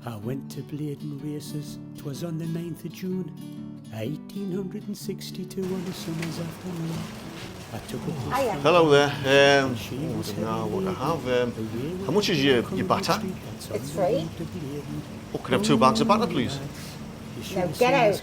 I went to Bladen races, 'twas on the 9th of June, 1862 on a summer's afternoon. I took a push. Hello there. Now what I have. How much is your batter? It's free. Oh, can I have 2 bags of batter, please? Now get out.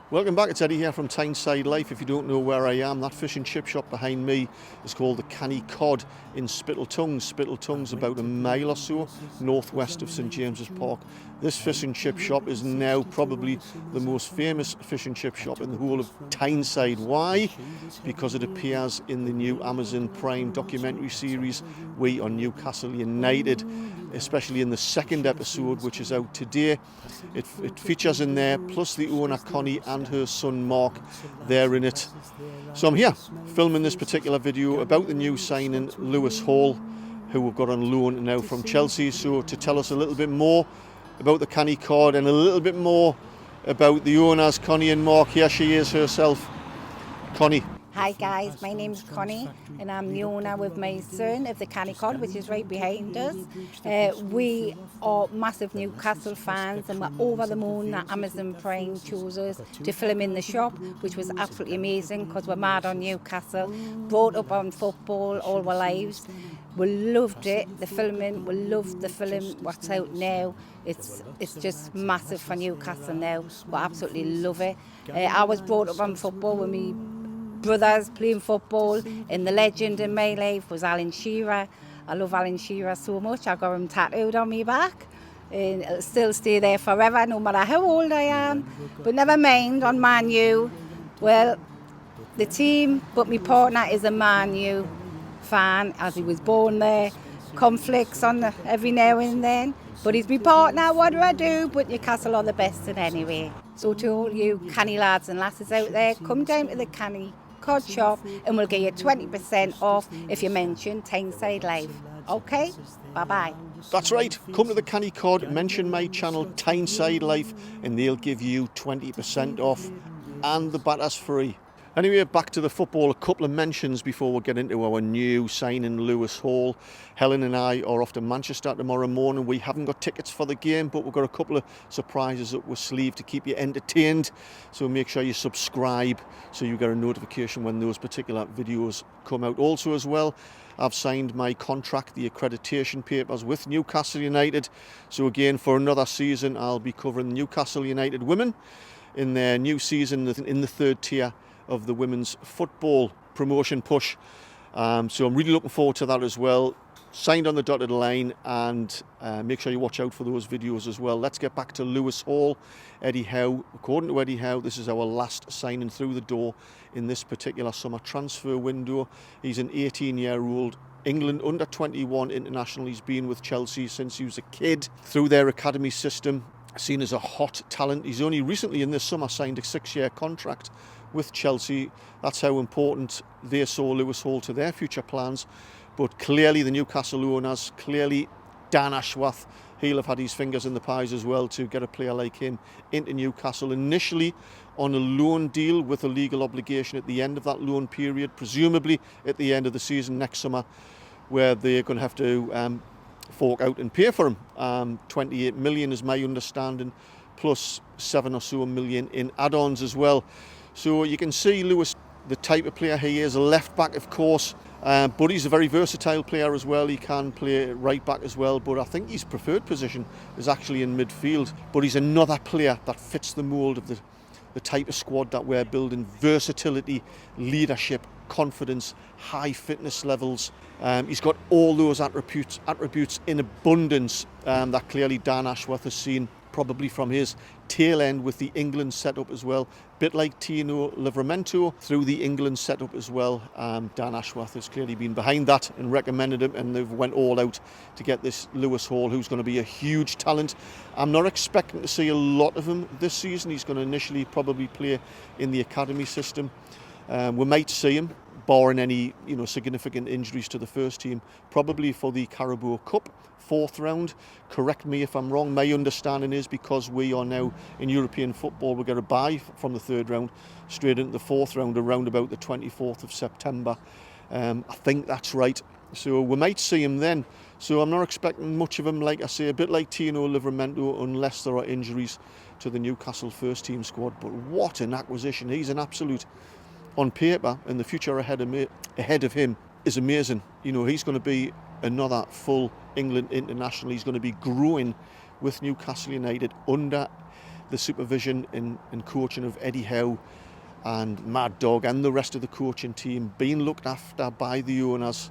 Welcome back, it's Eddie here from Tyneside Life. If you don't know where I am, that fish and chip shop behind me is called the Canny Cod in Spittletongues. Spittletongues about a mile or so northwest of St James's Park. This fish and chip shop is now probably the most famous fish and chip shop in the whole of Tyneside. Why? Because it appears in the new Amazon Prime documentary series, We Are Newcastle United, especially in the 2nd episode, which is out today. It features in there, plus the owner Connie and her son Mark, they're in it. So I'm here filming this particular video about the new signing Lewis Hall, who we've got on loan now from Chelsea. So to tell us a little bit more about the Canny Cod and a little bit more about the owners, Connie and Mark, here she is herself. Connie. Hi guys, my name's Connie and I'm the owner with my son of the Canny Cod, which is right behind us. We are massive Newcastle fans and we're over the moon that Amazon Prime chose us to film in the shop, which was absolutely amazing because we're mad on Newcastle, brought up on football all our lives. We loved it, the filming, we loved the film, what's out now. It's just massive for Newcastle now, we absolutely love it. I was brought up on football with me brothers playing football, and the legend in my life was Alan Shearer. I love Alan Shearer so much, I got him tattooed on my back and it'll still stay there forever no matter how old I am. But never mind, on Man U, well, the team, but my partner is a Man U fan as he was born there. Conflicts on every now and then, but he's my partner, what do I do? But Newcastle are the best in anyway. So to all you canny lads and lasses out there, come down to the Canny Cod shop and we'll get you 20% off if you mention Tyneside Life. Okay? Bye-bye. That's right, come to the Canny Cod, mention my channel Tyneside Life and they'll give you 20% off and the batter's free. Anyway, back to the football. A couple of mentions before we get into our new signing, Lewis Hall. Helen and I are off to Manchester tomorrow morning. We haven't got tickets for the game, but we've got a couple of surprises up our sleeve to keep you entertained. So make sure you subscribe so you get a notification when those particular videos come out. Also as well, I've signed my contract, the accreditation papers with Newcastle United. So again, for another season, I'll be covering Newcastle United women in their new season in the 3rd tier of the women's football promotion push. So I'm really looking forward to that as well. Signed on the dotted line, and make sure you watch out for those videos as well. Let's get back to Lewis Hall. Eddie Howe, according to Eddie Howe, this is our last signing through the door in this particular summer transfer window. He's an 18-year-old England under-21 international. He's been with Chelsea since he was a kid through their academy system, seen as a hot talent. He's only recently in this summer signed a 6-year contract with Chelsea. That's how important they saw Lewis Hall to their future plans. But clearly the Newcastle owners, clearly Dan Ashworth, he'll have had his fingers in the pies as well to get a player like him into Newcastle, initially on a loan deal with a legal obligation at the end of that loan period, presumably at the end of the season next summer, where they're going to have to fork out and pay for him. 28 million is my understanding, plus 7 or so million in add-ons as well. So you can see Lewis, the type of player he is, a left back of course, but he's a very versatile player as well. He can play right back as well, but I think his preferred position is actually in midfield. But he's another player that fits the mould of the type of squad that we're building: versatility, leadership, confidence, high fitness levels. He's got all those attributes in abundance that clearly Dan Ashworth has seen, probably from his tail end with the England setup as well. Bit like Tino Livramento through the England setup as well. Dan Ashworth has clearly been behind that and recommended him, and they've went all out to get this Lewis Hall, who's going to be a huge talent. I'm not expecting to see a lot of him this season. He's going to initially probably play in the academy system. We might see him, barring any significant injuries to the first team, probably for the Carabao Cup, 4th round. Correct me if I'm wrong. My understanding is because we are now in European football, we're going to buy from the 3rd round straight into the 4th round around about the 24th of September. I think that's right. So we might see him then. So I'm not expecting much of him, like I say, a bit like Tino Livramento, unless there are injuries to the Newcastle first team squad. But what an acquisition. He's an absolute, on paper, and the future ahead of him is amazing. He's going to be another full England international. He's going to be growing with Newcastle United under the supervision and coaching of Eddie Howe and Mad Dog and the rest of the coaching team, being looked after by the owners.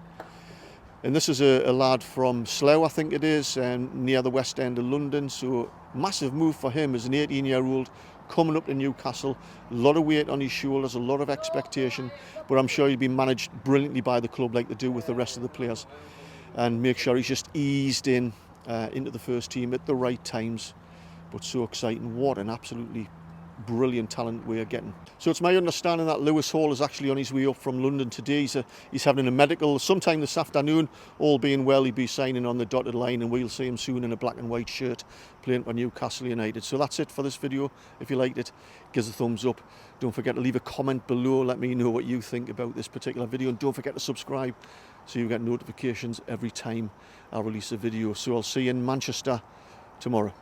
And this is a lad from Slough, I think it is, near the West End of London. So massive move for him as an 18-year-old coming up to Newcastle. A lot of weight on his shoulders, a lot of expectation, but I'm sure he'll be managed brilliantly by the club like they do with the rest of the players, and make sure he's just eased in into the first team at the right times. But so exciting. What an absolutely brilliant talent we're getting. So it's my understanding that Lewis Hall is actually on his way up from London today. He's having a medical sometime this afternoon. All being well, he'll be signing on the dotted line, and we'll see him soon in a black and white shirt playing for Newcastle United. So that's it for this video. If you liked it, give us a thumbs up. Don't forget to leave a comment below. Let me know what you think about this particular video, and don't forget to subscribe so you get notifications every time I release a video. So I'll see you in Manchester tomorrow.